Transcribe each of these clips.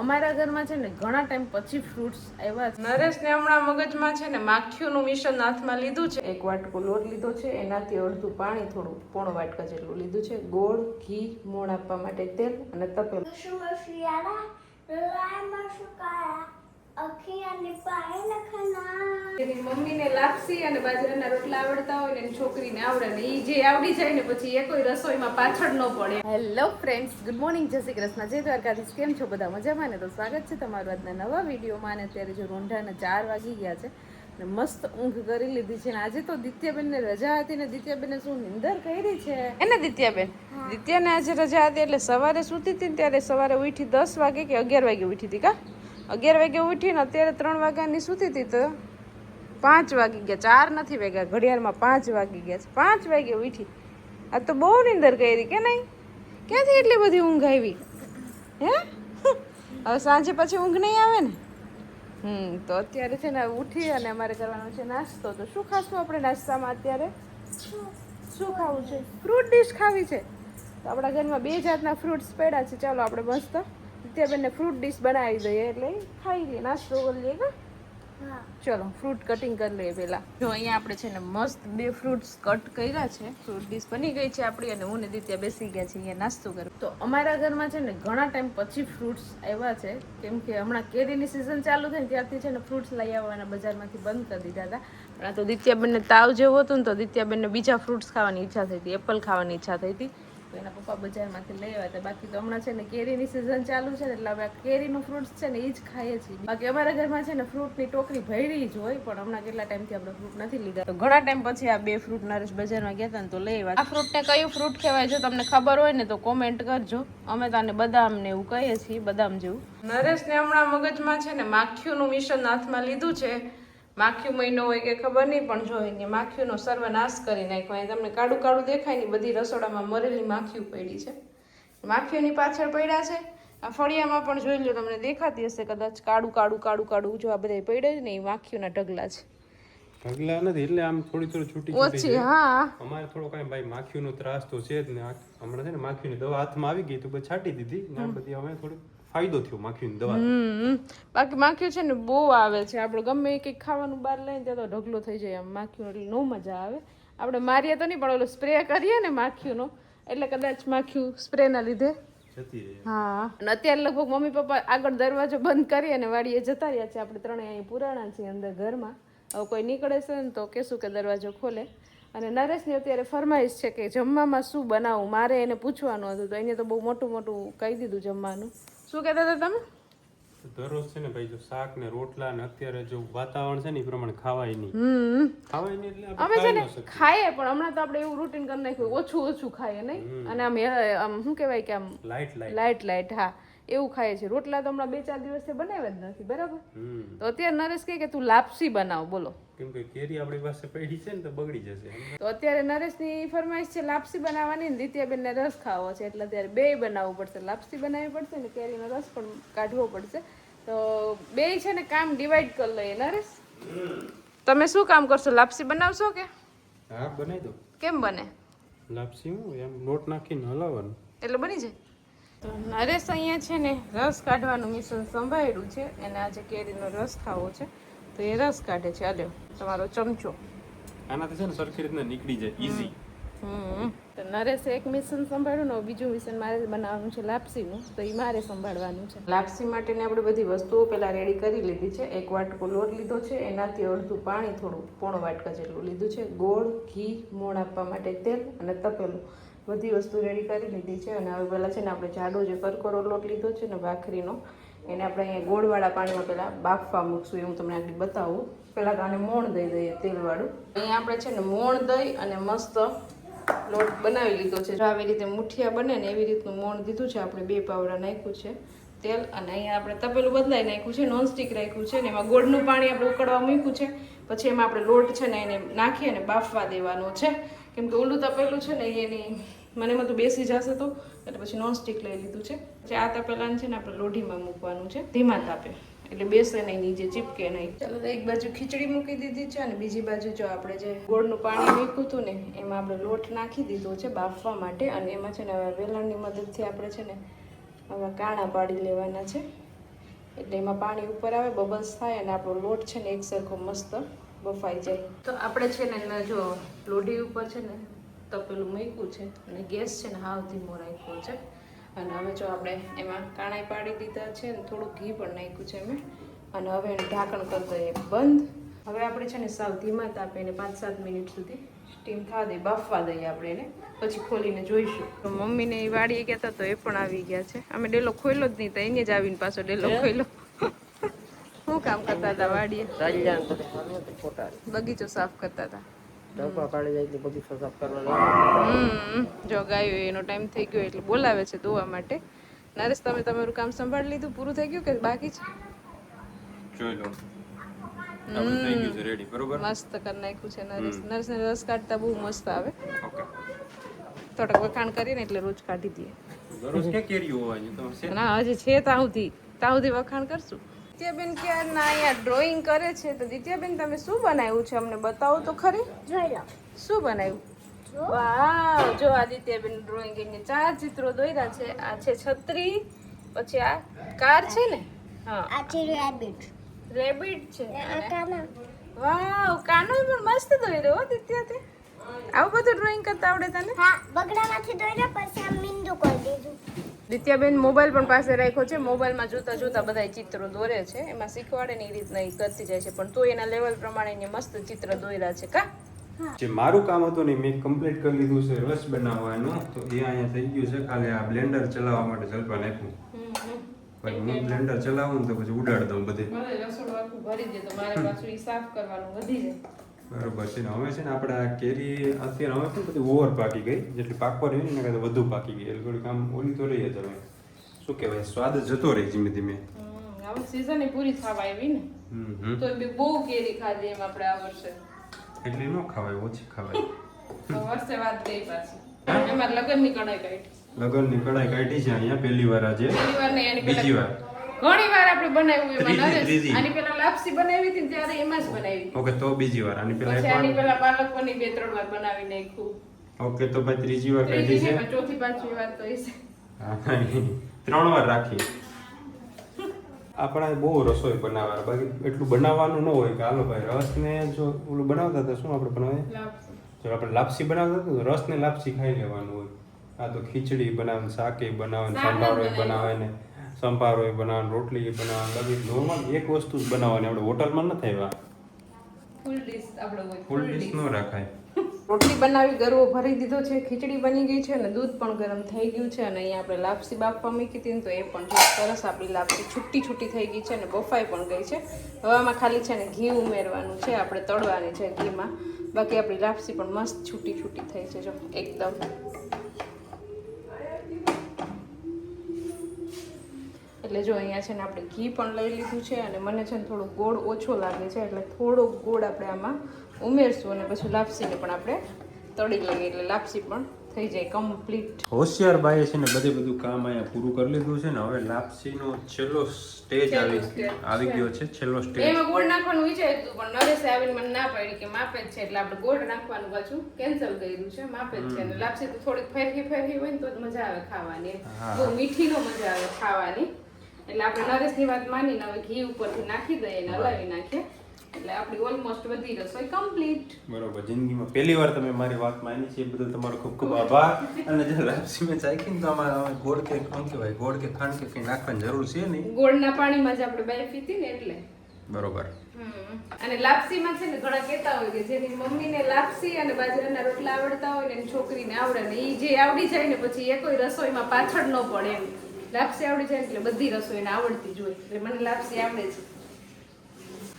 અમારા ઘરમાં છે ને ઘણા ટાઈમ પછી ફ્રૂટ્સ આવ્યા છે. નરેશને હમણાં મગજમાં છે ને માખીઓનું મિશ્રણ હાથમાં લીધું છે. એક વાટકો લોટ લીધો છે, એનાથી અડધું પાણી, થોડું પોણો વાટકા જેટલું લીધું છે, ગોળ, ઘી, મોણ આપવા માટે તેલ અને તપેલું. એની મમ્મીને લાપસી અને બાજરાના રોટલા આવડતા હોય ને એની છોકરીને આવડે ને એ જે આવડી જાય ને પછી એ કોઈ રસોઈમાં પાછળ ન પડે. હેલો ફ્રેન્ડ્સ, ગુડ મોર્નિંગ, જય શ્રી કૃષ્ણ, જય દ્વારકાધીશ. કેમ છો બધા? મજામાં ને? તો સ્વાગત છે તમારું આજના નવા વિડીયોમાં. અને અત્યારે જો રોંઢાના 4 વાગી ગયા છે ને મસ્ત ઊંઘ કરી લીધી છે. ને આજે તો દિત્યાબેનને રજા હતી ને દિત્યાબેને શું નિંદર કરી છે એને દિત્યાબેન? દિત્યાને આજે રજા હતી એટલે સવારે સૂતી હતી ને ત્યારે સવારે ઉઠી 10 વાગે કે 11 વાગે ઉઠી હતી. કા 11 વાગે ઉઠીને અત્યારે 3 વાગ્યાની સૂતી હતી તો 5 વાગી ગયા. 4 નથી વાગ્યા, ઘડિયાળમાં 5 વાગી ગયા છે. 5 વાગે ઉઠી. આ તો બહુ નિંદર કરી કે નહીં? ક્યાંથી એટલી બધી ઊંઘ આવી હે? હવે સાંજે પછી ઊંઘ નહીં આવે ને? તો અત્યારે છે ને ઉઠી અને અમારે કરવાનો છે નાસ્તો. તો શું ખાશું આપણે નાસ્તામાં અત્યારે? શું ખાવું છે? ફ્રૂટ ડીશ ખાવી છે. તો આપણા ઘરમાં 2 જાતના ફ્રૂટ્સ પડ્યા છે. ચાલો આપણે મસ્ત દિત્યાબેનને ફ્રૂટ ડીશ બનાવી દઈએ એટલે ખાઈ લઈએ, નાસ્તો કરી લઈએ. કા ચલો ફ્રૂટ કટિંગ કરી લઈએ પહેલા. જો અહીંયા આપણે છે ને મસ્ત 2 ફ્રૂટ્સ કટ કર્યા છે. ફ્રૂટ ડીશ બની ગઈ છે આપણી અને હું ને દિત્યા બેસી ગયા છે અહીંયા નાસ્તો કરવા. તો અમારા ઘરમાં છે ને ઘણા ટાઈમ પછી ફ્રૂટ્સ આવ્યા છે, કેમ કે હમણાં કેરીની સિઝન ચાલુ થઈ ને ત્યારથી છે ને ફ્રૂટ્સ લઈ આવવાના બજારમાંથી બંધ કરી દીધા હતા. પણ આ તો દિત્યાબેનને તાવ જેવો હતો ને તો દિત્યાબેનને બીજા ફ્રૂટ્સ ખાવાની ઈચ્છા થઈ હતી, એપલ ખાવાની ઈચ્છા થઈ હતી. તો એના પપ્પા બજારમાંથી લઈ આવ્યા હતા. બાકી તો હમણાં છે ને કેરીની સિઝન ચાલુ છે ને એટલે હવે કેરીનું ફ્રૂટ્સ છે ને એ જ ખાઈએ છીએ. બાકી અમારા ઘરમાં છે ને ફ્રૂટની ટોકરી ભરી જ હોય, પણ હમણાં કેટલા ટાઈમથી આપણે ફ્રૂટ નથી લીધા. તો ઘણા ટાઈમ પછી આ 2 ફ્રૂટ નરેશ બજારમાં ગયા હતા ને તો લઈ આવ્યા. આ ફ્રૂટને કયું ફ્રૂટ કહેવાય જો તમને ખબર હોય ને તો કોમેન્ટ કરજો. અમે તો આને બદામ ને એવું કહીએ છીએ, બદામ જેવું. નરેશને હમણાં મગજમાં છે ને માખીઓનું મિશ્રણ હાથમાં લીધું છે. માખીઓ મહિનો હોય કે ખબર નહીં, પણ જો અહીંયા માખીઓનો સર્વનાશ કરી નાખ્યો. અહીં તમને કાળું કાળું દેખાય ને બધી રસોડામાં મરેલી માખીઓ પડી છે. માખીઓની પાછળ પડ્યા છે. આ ફળિયામાં પણ જોઈ લો, તમને દેખાતી હશે કદાચ કાળું કાળું કાળું કાળું. જો આ બધા પડ્યા ને એ માખીઓના ઢગલા છે. ઢગલા નથી એટલે આમ થોડી છૂટી ઓછી. હા, અમારે થોડો કાંઈ ભાઈ માખીઓનો ત્રાસ તો છે જ ને. હમણાં છે ને માખીની દવા હાથમાં આવી ગઈ તો બસ છાંટી દીધી ને આ બધી હવે થોડી ફાયદો થયો માખીની દવા. બાકી માખીઓ છે ને બહુ આવે છે. આપણે ગમે કંઈક ખાવાનું બહાર લઈને ત્યાં તો ઢગલો થઈ જાય આમ માખીઓ, એટલે નો મજા આવે. આપણે મારીએ તો નહીં, પણ ઓલો સ્પ્રે કરીએ ને માખીઓનો એટલે કદાચ માખીઓ સ્પ્રેના લીધે હા. અને અત્યારે લગભગ મમ્મી પપ્પા આગળ દરવાજો બંધ કરી અને વાડીએ જતા રહ્યા છે. આપણે 3 અહીં પુરાણા છીએ અંદર ઘરમાં. હવે કોઈ નીકળે છે ને તો કહેશું કે દરવાજો ખોલે. અને નરેશની અત્યારે ફરમાઈશ છે કે જમવામાં શું બનાવું. મારે એને પૂછવાનું હતું તો એને તો બહુ મોટું મોટું કહી દીધું જમવાનું. શું કહેતા હતા તમે? દરરોજ છે ને ભાઈ જો શાક ને રોટલા ને અત્યારે જો વાતાવરણ છે ને એ પ્રમાણે ખાવાય નહીં. ખાવાય નહીં એટલે અમે છે ને ખાઈએ, પણ હમણાં તો આપણે એવું રૂટીન કરી નાખ્યું ઓછું ઓછું ખાઈએ નહીં. અને આમ શું કહેવાય કે આમ લાઈટ હા એવું ખાઈએ છીએ. રોટલા તો હમણાં 2-4 દિવસથી બનાવ્યા જ નથી. બરાબર. તો અત્યારે નરેશ કે તું લાપસી બનાવ. બોલો, કેમ કે કેરી આપણી પાસે પડી છે ને તો બગડી જશે. તો અત્યારે નરેશની ફરમાઈશ છે લાપસી બનાવવાની ને દિત્યાબેનને રસ ખાવો છે એટલે અત્યારે 2 બનાવવું પડશે. લાપસી બનાવવી પડશે ને કેરીનો રસ પણ કાઢવો પડશે. તો 2 છે ને કામ ડિવાઈડ કરી લઈએ. નરેશ તમે શું કામ કરશો? લાપસી બનાવશો કે? હા બનાવી દો. કેમ બને લાપસી? હું એમ લોટ નાખીને હલાવવાનું એટલે બની જાય. તો નરેશ અહીંયા છે ને રસ કાઢવાનું મિશ્રણ સંભાળ્યું છે. એને આજે કેરીનો રસ ખાવો છે તો એ રસ કાઢે છે. આલ્યો તમારો ચમચો. આનાથી છે ને સરખી રીતના નીકળી જાય ઈઝી. તો નરેશે એક મિશ્રણ સંભાળ્યું ને બીજું મિશ્રણ મારે બનાવવાનું છે લાપસીનું, તો એ મારે સંભાળવાનું છે. લાપસી માટેની આપણે બધી વસ્તુઓ પહેલાં રેડી કરી લીધી છે. 1 વાટકો લોટ લીધો છે, એનાથી અડધું પાણી, થોડું પોણો વાટકા જેટલું લીધું છે, ગોળ, ઘી, મોણ આપવા માટે તેલ અને તપેલું, બધી વસ્તુ રેડી કરી લીધી છે. અને હવે પહેલાં છે ને આપણે જાડો જે કરકરો લોટ લીધો છે ને ભાખરીનો, એને આપણે અહીંયા ગોળવાળા પાણીમાં પહેલાં બાફવા મૂકશું. એ હું તમને આગળ બતાવું. પહેલાં તો આને મોણ દઈ દઈએ તેલવાળું. અહીંયા આપણે છે ને મોણ દઈ અને મસ્ત લોટ બનાવી લીધો છે. આવી રીતે મુઠિયા બને ને એવી રીતનું મોણ દીધું છે. આપણે 2 પાવડા નાખ્યું છે તેલ. અને અહીંયા આપણે તપેલું બદલાઈ નાખ્યું છે, નોનસ્ટિક રાખ્યું છે ને એમાં ગોળનું પાણી આપણે ઉકળવા મૂક્યું છે. પછી એમાં આપણે લોટ છે ને એને નાખી અને બાફવા દેવાનો છે, કેમ કે ઓલું તપેલું છે ને એની મને એમાં તો બેસી જશે તો એટલે પછી નોનસ્ટિક લઈ લીધું છે. પછી આ તપેલાને છે ને આપણે લોઢીમાં મૂકવાનું છે ધીમા તાપે, એટલે બેસે નહીં, નીચે ચીપકે નહીં. ચાલો તો એક બાજુ ખીચડી મૂકી દીધી છે અને બીજી બાજુ જો આપણે જે ગોળનું પાણી મૂક્યું હતું ને એમાં આપણે લોટ નાખી દીધો છે બાફવા માટે. અને એમાં છે ને હવે વેલણની મદદથી આપણે છે ને હવે કાણા પાડી લેવાના છે. એટલે એમાં પાણી ઉપર આવે, બબલ્સ થાય અને આપણો લોટ છે ને એક સરખો મસ્ત બફાઈ જાય. તો આપણે છે ને જો લોઢી ઉપર છે ને તપેલું મૂક્યું છે અને ગેસ છે ને હાવ ધીમો રાખ્યો છે. અને હવે જો આપણે એમાં કાણાઈ પાડી દીધા છે ને થોડું ઘી પણ નાખ્યું છે મેં. અને હવે એને ઢાંકણ કરી દઈએ બંધ. હવે આપણે છે ને સાવ ધીમા તાપે એને 5-7 મિનિટ સુધી સ્ટીમ થવા દઈએ, બાફવા દઈએ આપણે એને, પછી ખોલીને જોઈશું. તો મમ્મીને એ વાડીએ ગયા હતા તો એ પણ આવી ગયા છે. અમે ડેલો ખોલ્યો જ નહીં તો એને જ આવીને પાછો ડેલો ખોલ્યો. શું કામ કરતા હતા વાડીએ? બગીચો સાફ કરતા હતા. જો ગાયો એનો ટાઈમ થઈ ગયો એટલે બોલાવે છે દોવા માટે. નરેશ તમે તમારું કામ સંભાળી લીધું? પૂરું થઈ ગયું કે બાકી છે? જોઈ લો આપણે થઈ ગયું છે રેડી. બરોબર, મસ્ત કરી નાખ્યું છે નરેશ. નરેશને રસ કાઢતા બહુ મસ્ત આવે. ઓકે, થોડાક વખાણ કરીને એટલે રોજ કાઢી દઈએ. દરરોજ કે કેરી હોવાની તો છે ના હજી છે ત્યાં સુધી વખાણ કરશું. દિત્યાબેન કે ના અહીંયા ડ્રોઈંગ કરે છે. તો દિત્યાબેન તમે શું બનાવ્યું છે અમને બતાવો તો ખરી. જોઈ લો. શું બનાવ્યું? વાવ, જો આદિત્યબેન ડ્રોઈંગ એને 4 ચિત્રો દોર્યા છે. આ છે છત્રી, પછી આ કાર છે ને, હા આ છે રેબિટ. રેબિટ છે. આ કાના. વાવ, કાનો પણ મસ્ત દોર્યો હો દિત્યા તે. આવું બધું ડ્રોઈંગ કરતા આવડે તને? હા, બગડામાંથી દોર્યા પછી આમ મીંડું કરી દીધું. દિત્યાબેન મોબાઈલ પણ પાસે રાખ્યો છે. મોબાઈલમાં જોતા જોતા બધા ચિત્રો દોરે છે. એમાં શીખવાડે ને એ રીતના એ કરતી જાય છે. પણ તો એના લેવલ પ્રમાણે એને મસ્ત ચિત્ર દોર્યા છે. કા જે મારું કામ હતું ને મેં કમ્પ્લીટ કરી લીધું છે રસ બનાવવાનું. તો એ અહીંયા થઈ ગયું છે. ખાલી આ બ્લેન્ડર ચલાવવા માટે જલપા નાખ્યું. પણ હું બ્લેન્ડર ચલાવું ને તો પછી ઉડાડ દઉં બધે. રસોડું આખું ભરી દે તો મારે પાછું ઈ સાફ કરવાનું વધી જાય. બરોબર છે ને. હવે છે ને આપણે આ કેરી અત્યારે હવે છે ને બધી ઓવર પાકી ગઈ. જેટલી પાકવાની હોય ને એના કરતાં વધુ પાકી ગઈ. એટલે થોડીક આમ ઓલી તો રહી જ હવે શું કહેવાય સ્વાદ જતો રહે ધીમે ધીમે. હવે સીઝન પૂરી થવા આવી ને તો બહુ કેરી ખાધી એમ આપણે આ વર્ષે. એટલે ન ખવાય, ઓછી ખવાય. તો વર્ષે વાત ગઈ પાછી. એમાં લગનની કઢાઈ કાઢી. લગનની કઢાઈ કાઢી છે અહીંયા પહેલી વાર આજે. પહેલી વાર નહીં, એની બીજી વાર. ઘણી વાર આપણે બનાવ્યું એમાં. ત્રીજી. આની પહેલા લાપસી બનાવી હતી ને ત્યારે એમાં જ બનાવી. ઓકે, તો બીજી વાર. આની પહેલા પછી એક આની વાર. પહેલા પાલક પનીર 2-3 વાર બનાવી નાખ્યું. ઓકે, તો ભાઈ ત્રીજી વાર કાઢી ત્રીજી છે. નહીં, પણ 4થી 5મી વાર તો એ છે. હા, 3 વાર રાખી. આપણે બહુ રસોઈ બનાવવા, બાકી એટલું બનાવવાનું ન હોય કે હાલો ભાઈ રસને જો ઓલું બનાવતા હતા શું આપણે બનાવીએ, લાપસી. જો આપણે લાપસી બનાવતા હતા તો રસને લાપસી ખાઈ લેવાનું હોય. આ તો ખીચડી બનાવે, શાકે બનાવે, સંભારો બનાવે ને સંભારો બનાવે, રોટલી બનાવે, બધી નોર્મલ એક વસ્તુ જ બનાવવાની. આપણે હોટલમાં નથી આવ્યા. ફૂલ ડીશ આપણે હોય. ફૂલ ડીશ ન રાખાય. રોટલી બનાવી, ગરવો ભરી દીધો છે, ખીચડી બની ગઈ છે અને દૂધ પણ ગરમ થઈ ગયું છે. અને અહીંયા આપણે લાપસી બાફવા મૂકી હતી ને તો એ પણ જો સરસ આપણી લાપસી છૂટી છૂટી થઈ ગઈ છે અને બફાઈ પણ ગઈ છે. હવે આમાં ખાલી છે ને ઘી ઉમેરવાનું છે, આપણે તળવાની છે ઘીમાં. બાકી આપણી લાપસી પણ મસ્ત છૂટી છૂટી થઈ છે જો એકદમ. એટલે જો અહીંયા છે ને આપણે ઘી પણ લઈ લીધું છે અને મને છે ને થોડો ગોળ ઓછો લાગે છે એટલે થોડો ગોળ આપણે આમાં ઉમેરશું અને પછી લાપસીને પણ આપણે તળી લઈએ એટલે લાપસી પણ થઈ જાય કમ્પ્લીટ. હોશિયાર બાઈએ છે ને બધું કામ અહીંયા પૂરું કરી લીધું છે ને હવે લાપસીનો છેલ્લો સ્ટેજ આવી ગયો છે. છેલ્લો સ્ટેજ એમાં ગોળ નાખવાનું વિચાર્યું હતું પણ નરેશે આવીને મને ના પાડી કે માપે જ છે એટલે આપણે ગોળ નાખવાનું પાછું કેન્સલ કર્યું છે. માપે જ છે અને લાપસી તો થોડીક ફેરકી હોય ને તો જ મજા આવે ખાવાની. બહુ મીઠી નો મજા આવે ખાવાની. એટલે આપણે નરેશની વાત માનીને હવે ઘી ઉપરથી નાખી દઈએ અને હલાવી નાખીએ એટલે આપણી ઓલમોસ્ટ બધી રસોઈ કમ્પ્લીટ. બરોબર. જિંદગીમાં પહેલી વાર તમે મારી વાત માની છે એ બદલ તમારો ખૂબ ખૂબ આભાર. અને જે લાપસી મેં ચાખી તો આમાં ગોળ કે શું કહેવાય, ગોળ કે ખાંડ કે કંઈ નાખવાની જરૂર છે નહીં. ગોળના પાણીમાં જ આપણે બાફી હતી ને એટલે. બરોબર. અને લાપસીમાં છે ને ઘણા કહેતા હોય કે જેની મમ્મીને લાપસી અને બાજરાના રોટલા આવડતા હોય ને એની છોકરીને આવડે ને એ જે આવડી જાય ને પછી એ કોઈ રસોઈમાં પાછળ ન પડે એમ. લાપસી આવડી જાય એટલે બધી રસોઈને આવડતી જ હોય. એટલે મને લાપસી આવડે છે.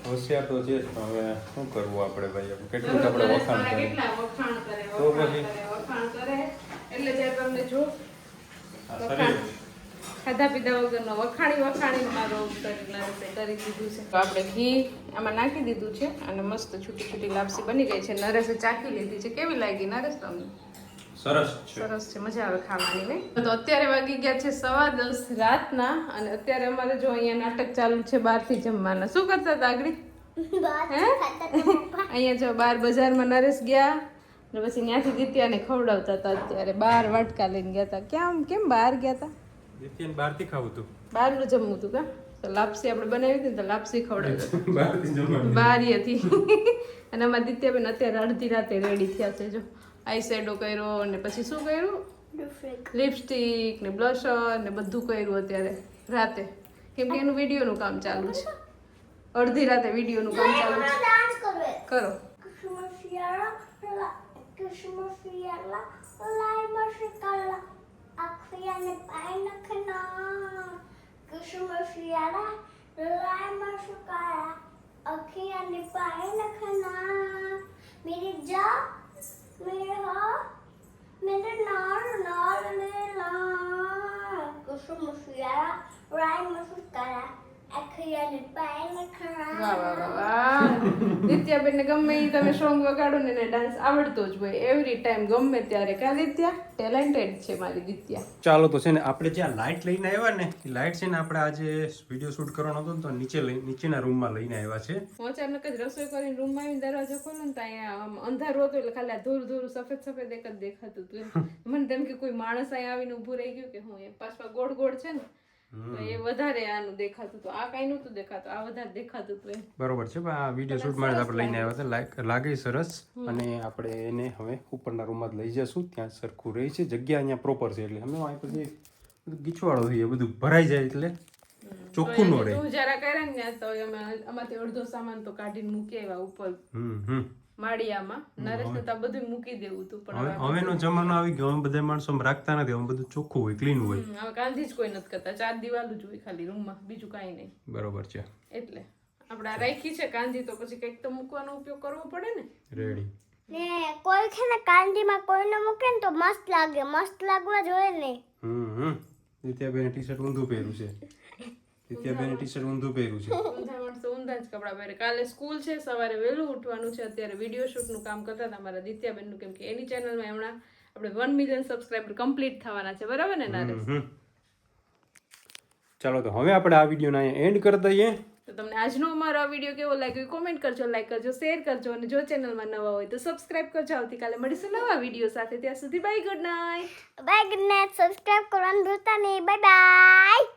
હોશિયાર તો છે જ પણ હવે શું કરવું આપણે ભાઈ, કેટલું આપણે વખાણ કરીએ. કેટલા વખાણ કરે એટલે જ્યારે તમને જો ખાધા પીધા વગરનો વખાણી મારો કરી દીધું છે. તો આપણે ઘી આમાં નાખી દીધું છે અને મસ્ત છૂટી છૂટી લાપસી બની ગઈ છે. નરેશે ચાખી લીધી છે. કેવી લાગી નરેશ તમને? સરસ છે. સરસ છે, મજા આવે ખાવાની ને. તો અત્યારે વાગી ગયા છે 10:15 રાતના અને અત્યારે અમારે જો અહીંયા નાટક ચાલુ છે બહારથી જમવાના. શું કરતા હતા આગળ? અહીંયા જો બહાર બજારમાં નરેશ ગયા ને પછી ત્યાંથી દિત્યાને ખવડાવતા હતા. અત્યારે 12 વાટકા લઈને ગયા હતા. કેમ બહાર ગયા હતા? દિત્યાને બહારથી ખાવું હતું. બહારનું જમવું હતું કા? તો લાપસી આપણે બનાવી હતી ને તો લાપસી ખવડાવી બહારથી જમવાનું. બારી હતી અને અમારા દિત્યાબેન અત્યારે અડધી રાતે રેડી થયા છે જો આઈ શેડો કર્યો અને પછી શું કર્યું લિપસ્ટિક ને બ્લશર ને બધું કર્યું અત્યારે રાતે કેમ કે એનું વિડીયોનું કામ ચાલુ છે અડધી રાતે વિડીયોનું કામ ચાલુ છે ડાન્સ કરવે કરો કુસુમસિયાલા લાઈ મશકાલા આખિયાને પાઈ નખના કુસુમસિયાલા લાઈ મશકાલા આખિયાને પાઈ નખના मेरी जा मेरे हो मेरे नाल नाल मेला કુસુમસિયાલા લાઈ મશકાલા આખિયાને પાઈ નખના વાહ વાહ વાહ વાહ દિત્યાબેન ને ગમે ઈ તમે સોંગ વગાડો ને એને ડાન્સ આવડતો જ હોય એવરી ટાઈમ ગમે ત્યારે કા દિત્યા ટેલેન્ટેડ છે મારી દિત્યા ચાલો તો છે ને આપણે જ્યાં લાઇટ લઈને આવ્યા ને એ લાઇટ છે ને આપણે આજે વિડીયો શૂટ કરવાનો હતો ને તો નીચેના રૂમમાં લઈને આવ્યા છે હું અચાનક જ રસોઈ કરીને રૂમમાં આવીને દરવાજો ખોલો ને તો અહીંયા આમ અંધારું હતું એટલે ખાલી આ ધૂળ ધૂળ સફેદ સફેદ એક જ દેખાતું હતું મને તેમ કે કોઈ માણસ અહીંયા આવીને ઊભું રહી ગયું કે હું એ પાછા ગોળ ગોળ છે ને તો એ વધારે આનું દેખાતું હતું આ કઈ નહોતું દેખાતું આ વધારે દેખાતું હતું એમ બરોબર છે પણ આ વિડીયો શૂટ માટે આપણે લઈને આવ્યા હતા લાગે સરસ અને આપણે એને હવે ઉપરના રૂમમાં જ લઈ જશું ત્યાં સરખું રહી છે જગ્યા અહીંયા પ્રોપર છે એટલે અમે અહીં પછી બધું ગીચવાડો થઈએ બધું ભરાઈ જાય એટલે ચોખ્ખું ન રહે તું જરા કરે ને ત્યાં તો અમે આમાંથી અડધો સામાન તો કાઢીને મૂકી આવ્યા ઉપર માળિયામાં નરેશને તો આ બધું મૂકી દેવું હતું પણ હવેનો જમાનો આવી ગયો હવે બધા માણસો આમ રાખતા નથી હવે બધું ચોખ્ખું હોય ક્લીન હોય હવે કાંધી જ કોઈ નથી કરતા 4 દિવાલું જ હોય ખાલી રૂમમાં બીજું કાંઈ નહીં બરોબર છે એટલે આપણે આ રાખી છે કાંધી તો પછી કંઈક તો મૂકવાનો ઉપયોગ કરવો પડે ને રેડી ને કોઈ છે ને કાંદીમાં કોઈને મૂકે ને તો મસ્ત લાગવા જોઈએ ને નિત્યાબેન ટી-શર્ટ ઊંધું પહેર્યું છે નિત્યાબેન ટી-શર્ટ ઊંધું પહેર્યું છે ઊંધા માણસો ઊંધા જ કપડાં પહેરે કાલે સ્કૂલ છે સવારે વહેલું ઉઠવાનું છે અત્યારે વિડીયો શૂટનું કામ કરતા હતા મારા દિત્યાબેનનું કેમ કે એની ચેનલમાં હમણાં આપણે 1 મિલિયન સબસ્ક્રાઇબર કમ્પ્લીટ થવાના છે બરાબર ને નરેશ ચાલો તો હવે આપણે આ વિડીયોને અહીંયા એન્ડ કરી દઈએ તો તમને આજનો અમારો આ વિડીયો કેવો લાગ્યો કોમેન્ટ કરજો લાઈક કરજો શેર કરજો અને જો ચેનલમાં નવા હોય તો સબસ્ક્રાઇબ કરજો આવતીકાલે મળીશું નવા વિડીયો સાથે ત્યાં સુધી bye good night bye good night subscribe કરવાનું ભૂલતા નહીં બાય બાય